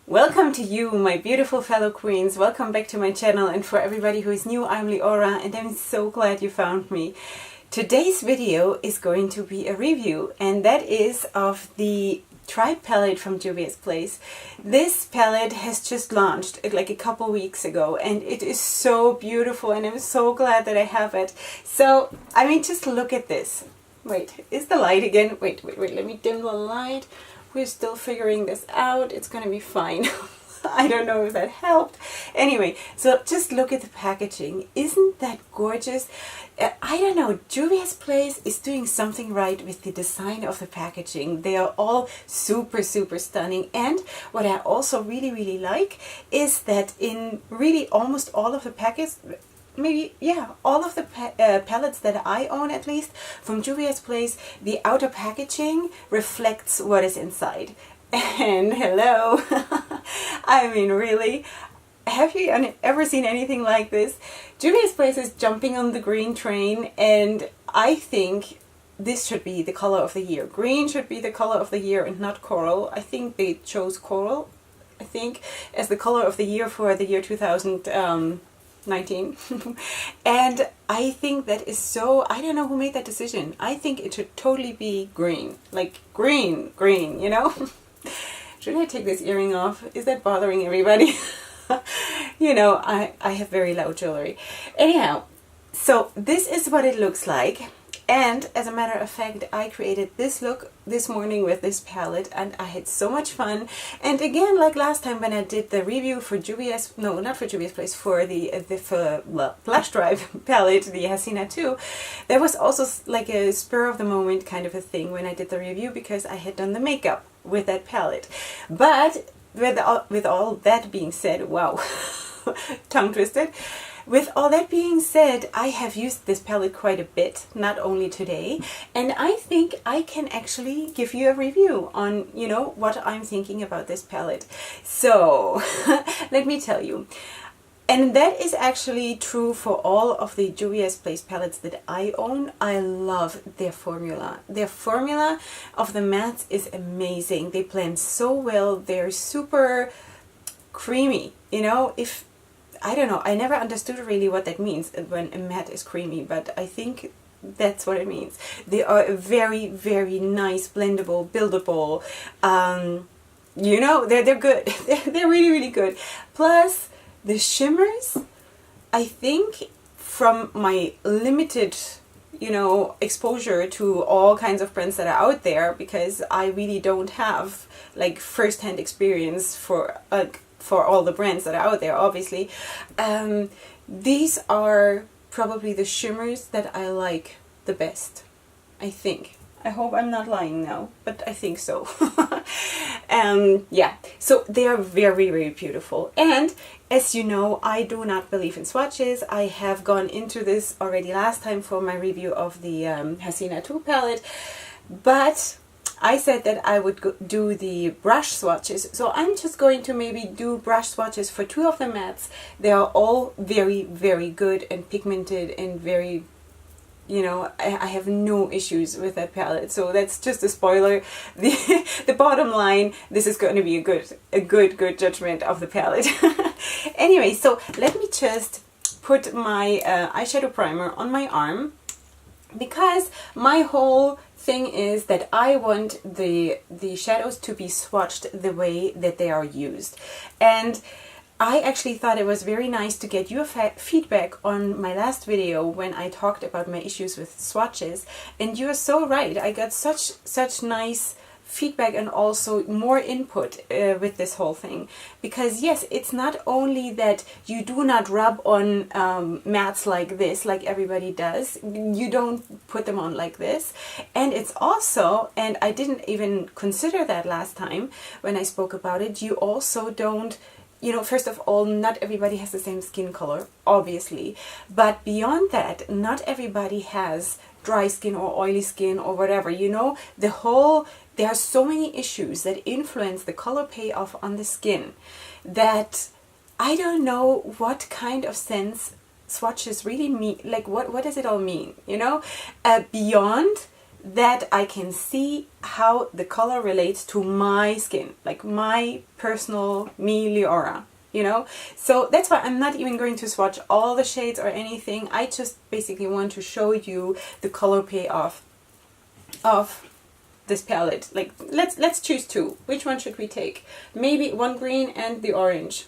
Welcome to you, my beautiful fellow queens. Welcome back to my channel, and for everybody who is new, I'm Leorah and I'm so glad you found me. Today's video is going to be a review, and that is of the Tribe palette from Juvia's place. This palette has just launched like a couple weeks ago and it is so beautiful and I'm so glad that I have it. So, I mean, just look at this. Wait, is the light again? Wait, let me dim the light. We're still figuring this out. It's gonna be fine. I don't know if that helped. Anyway, so just look at the packaging. Isn't that gorgeous? I don't know, Juvia's place is doing something right with the design of the packaging. They are all super stunning, and what I also really like is that in really almost all of the packets, all of the palettes that I own, at least from Juvia's place, the outer packaging reflects what is inside. And hello, I mean, really, have you ever seen anything like this? Juvia's place is jumping on the green train, and I think this should be the color of the year. Green should be the color of the year and not coral. I think they chose coral, as the color of the year for the year 2019. And I think that is so, I don't know who made that decision. I think it should totally be green, like green, you know? Should I take this earring off? Is that bothering everybody? You know, I have very loud jewelry. Anyhow, so this is what it looks like. And as a matter of fact, I created this look this morning with this palette and I had so much fun. And again, like last time when I did the review for Juvia's, no, not for Juvia's place, for the Blush Tribe palette, the Hasina 2, there was also like a spur of the moment kind of a thing when I did the review because I had done the makeup with that palette. But with all that being said, wow, tongue twisted. With all that being said, I have used this palette quite a bit, not only today, and I think I can actually give you a review on, you know, what I'm thinking about this palette. So, let me tell you. And that is actually true for all of the Juvia's Place palettes that I own. I love their formula. Their formula of the mattes is amazing. They blend so well. They're super creamy, you know, I don't know, I never understood really what that means when a matte is creamy, but I think that's what it means. They are very nice, blendable, buildable, you know, they're good. They're really good. Plus, the shimmers, I think from my limited, you know, exposure to all kinds of brands that are out there, because I really don't have like first-hand experience for all the brands that are out there, obviously. These are probably the shimmers that I like the best, I think. I hope I'm not lying now, but I think so. Yeah, so they are very beautiful. And as you know, I do not believe in swatches. I have gone into this already last time for my review of the Hasina 2 palette, but I said that I would do the brush swatches, so I'm just going to maybe do brush swatches for two of the mattes. They are all very good and pigmented and very, you know, I have no issues with that palette. So that's just a spoiler. The bottom line, this is going to be a good judgment of the palette. Anyway, so let me just put my eyeshadow primer on my arm, because my whole thing is that I want the shadows to be swatched the way that they are used. And I actually thought it was very nice to get your feedback on my last video when I talked about my issues with swatches, and you are so right. I got such nice feedback and also more input with this whole thing, because yes, it's not only that you do not rub on mattes like this, like everybody does. You don't put them on like this, and it's also, and I didn't even consider that last time when I spoke about it, you also don't, you know, first of all, not everybody has the same skin color, obviously, but beyond that, not everybody has dry skin or oily skin or whatever, you know, there are so many issues that influence the color payoff on the skin that I don't know what kind of sense swatches really mean. Like, what does it all mean, you know? Beyond that I can see how the color relates to my skin, like my personal me, Leorah, you know? So that's why I'm not even going to swatch all the shades or anything. I just basically want to show you the color payoff of this palette. Like, let's choose two. Which one should we take? Maybe one green and the orange.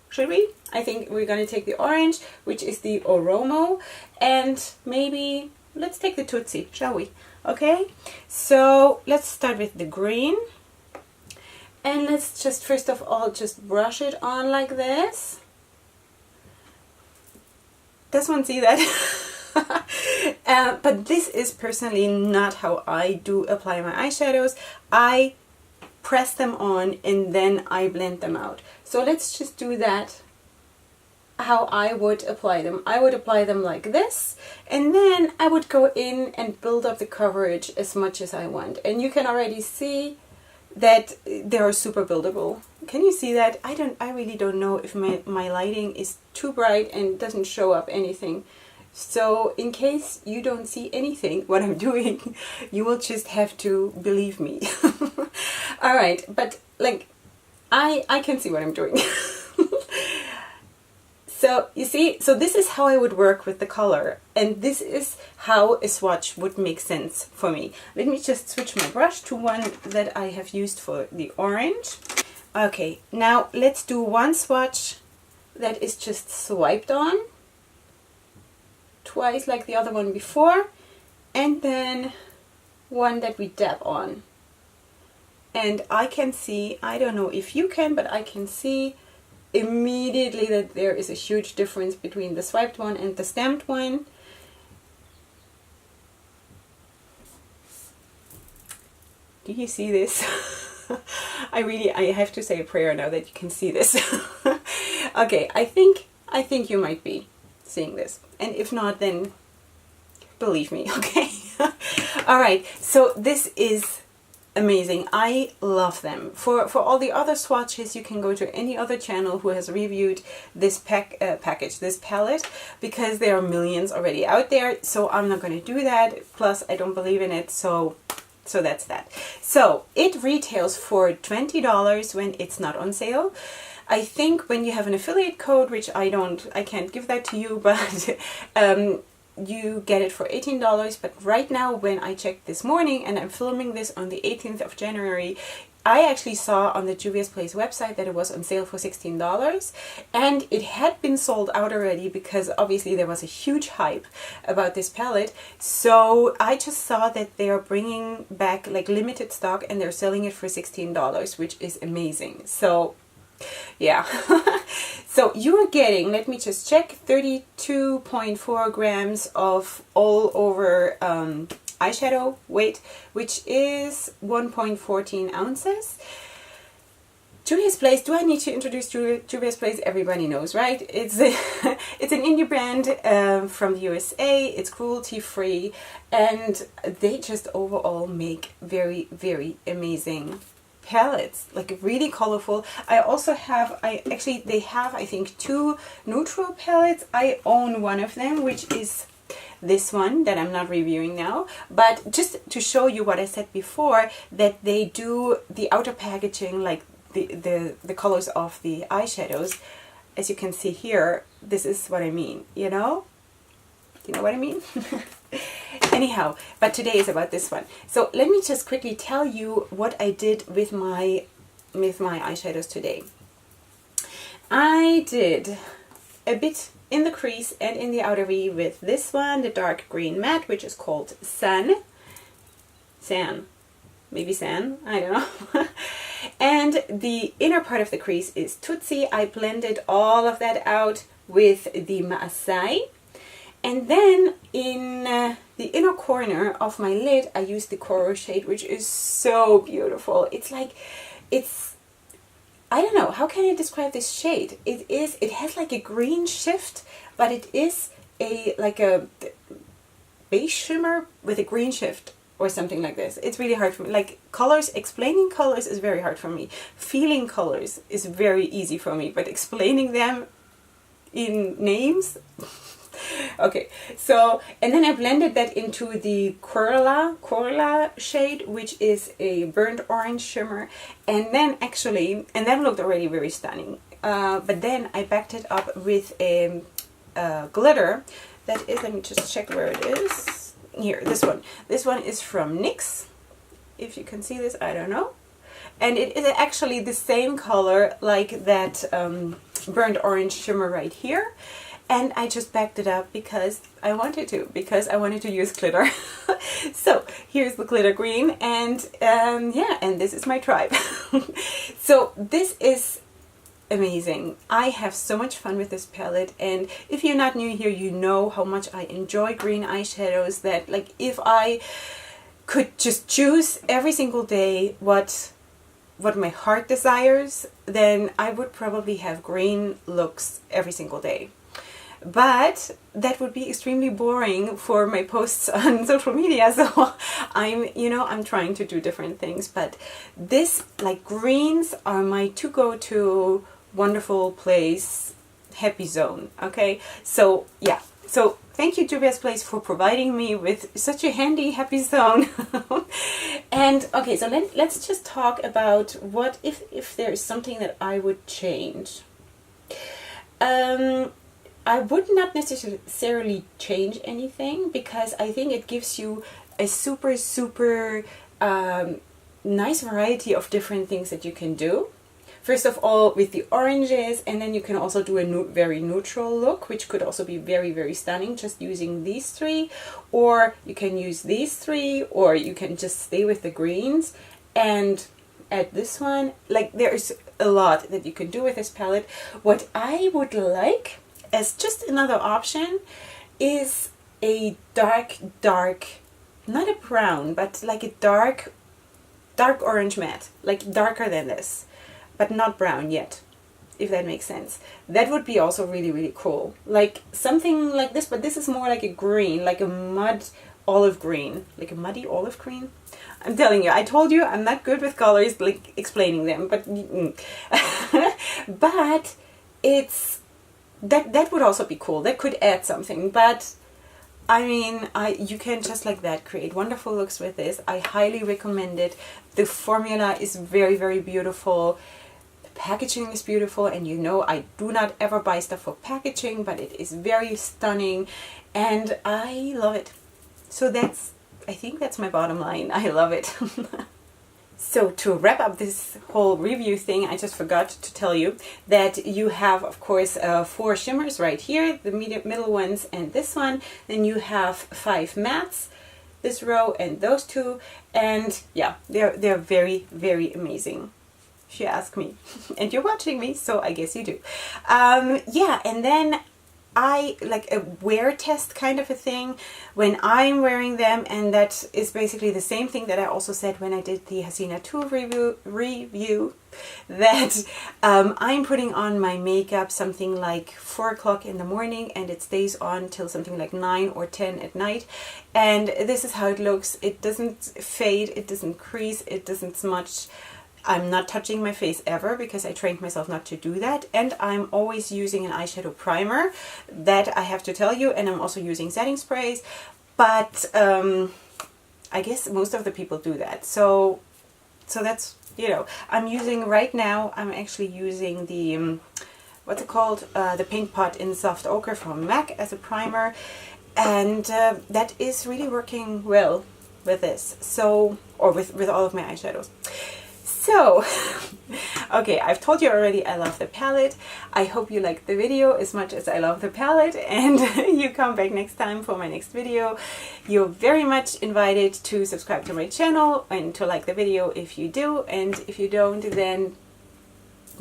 Should we? I think we're going to take the orange, which is the Oromo, and maybe let's take the Tootsie, shall we? Okay, so let's start with the green, and let's just first of all just brush it on like this. Does one see that? But this is personally not how I do apply my eyeshadows. I press them on and then I blend them out. So let's just do that how I would apply them. I would apply them like this, and then I would go in and build up the coverage as much as I want. And you can already see that they are super buildable. Can you see that? I really don't know if my lighting is too bright and doesn't show up anything. So in case you don't see anything what I'm doing, you will just have to believe me. All right, but like I can see what I'm doing. So you see, so this is how I would work with the color, and this is how a swatch would make sense for me. Let me just switch my brush to one that I have used for the orange. Okay, now let's do one swatch that is just swiped on twice like the other one before, and then one that we dab on. And I can see, I don't know if you can, but I can see immediately that there is a huge difference between the swiped one and the stamped one. Do you see this? I have to say a prayer now that you can see this. Okay, I think you might be seeing this, and if not, then believe me. Okay. All right, so this is amazing. I love them. For all the other swatches, you can go to any other channel who has reviewed this this palette, because there are millions already out there, so I'm not going to do that. Plus I don't believe in it, so that's that. So it retails for $20 when it's not on sale. I think when you have an affiliate code, which I can't give that to you, but you get it for $18. But right now, when I checked this morning, and I'm filming this on the 18th of January, I actually saw on the Juvia's Place website that it was on sale for $16, and it had been sold out already, because obviously there was a huge hype about this palette. So I just saw that they are bringing back like limited stock, and they're selling it for $16, which is amazing. So yeah. So you are getting, let me just check, 32.4 grams of all over eyeshadow weight, which is 1.14 ounces. Juvia's Place, do I need to introduce Juvia's Place? Everybody knows, right? It's it's an indie brand from the USA. It's cruelty free, and they just overall make very, very amazing palettes, like really colorful. I also have, they have, I think, 2 neutral palettes. I own one of them, which is this one that I'm not reviewing now, but just to show you what I said before, that they do the outer packaging, like the colors of the eyeshadows. As you can see here, this is what I mean, you know? You know what I mean? Anyhow, but today is about this one. So let me just quickly tell you what I did with my eyeshadows today. I did a bit in the crease and in the outer V with this one, the dark green matte, which is called maybe San, I don't know. And the inner part of the crease is Tootsie. I blended all of that out with the Maasai. And then in the inner corner of my lid, I used the Coral shade, which is so beautiful. It's like, I don't know, how can I describe this shade? It has like a green shift, but it is like a beige shimmer with a green shift or something like this. It's really hard for me. Like colors, explaining colors is very hard for me. Feeling colors is very easy for me, but explaining them in names, Okay, so, and then I blended that into the Cola shade, which is a burnt orange shimmer. And then actually, and that looked already very stunning. But then I backed it up with a glitter that is, let me just check where it is. Here, this one. This one is from NYX. If you can see this, I don't know. And it is actually the same color like that burnt orange shimmer right here. And I just backed it up because I wanted to use glitter. So here's the glitter green, and yeah, and this is my Tribe. So this is amazing. I have so much fun with this palette, and if you're not new here, you know how much I enjoy green eyeshadows. That, like, if I could just choose every single day what my heart desires, then I would probably have green looks every single day. But that would be extremely boring for my posts on social media, so I'm trying to do different things. But this, like, greens are my to-go-to wonderful place, happy zone. Okay, so yeah, so thank you, Juvia's Place, for providing me with such a handy happy zone. And okay, so let's just talk about what if there is something that I would change. I would not necessarily change anything, because I think it gives you a super nice variety of different things that you can do. First of all, with the oranges, and then you can also do a very neutral look, which could also be very stunning, just using these three. Or you can use these three, or you can just stay with the greens and add this one. Like, there's a lot that you can do with this palette. What I would like as just another option is a dark, not a brown, but like a dark orange matte, like darker than this, but not brown yet, if that makes sense. That would be also really cool. Like something like this, but this is more like a green, like a mud olive green, like a muddy olive green. I'm telling you, I told you I'm not good with colors, like explaining them, but but it's that would also be cool. That could add something. But I mean, you can just like that create wonderful looks with this. I highly recommend it. The formula is very beautiful. The packaging is beautiful, and you know I do not ever buy stuff for packaging, but it is very stunning and I love it. So I think that's my bottom line. I love it. So to wrap up this whole review thing, I just forgot to tell you that you have, of course, 4 shimmers right here, the middle ones and this one. Then you have 5 mattes, this row and those 2. And yeah, they're very amazing, if you ask me. And you're watching me, so I guess you do. Yeah, and then I like a wear test kind of a thing when I'm wearing them, and that is basically the same thing that I also said when I did the Hasina 2 review, that I'm putting on my makeup something like 4 o'clock in the morning, and it stays on till something like 9 or 10 at night, and this is how it looks. It doesn't fade, it doesn't crease, it doesn't smudge. I'm not touching my face ever, because I trained myself not to do that. And I'm always using an eyeshadow primer, that I have to tell you. And I'm also using setting sprays. But I guess most of the people do that. So that's, you know, I'm using right now, I'm actually using the, what's it called? The Paint Pot in Soft Ochre from MAC as a primer. And that is really working well with this. So, or with all of my eyeshadows. So, okay, I've told you already I love the palette. I hope you liked the video as much as I love the palette, and you come back next time for my next video. You're very much invited to subscribe to my channel and to like the video if you do, and if you don't, then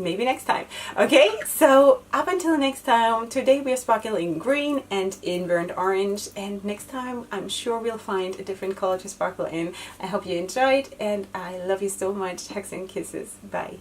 maybe next time. Okay, so up until next time, today we are sparkling green and in burnt orange, and next time I'm sure we'll find a different color to sparkle in. I hope you enjoyed, and I love you so much. Hugs and kisses. Bye.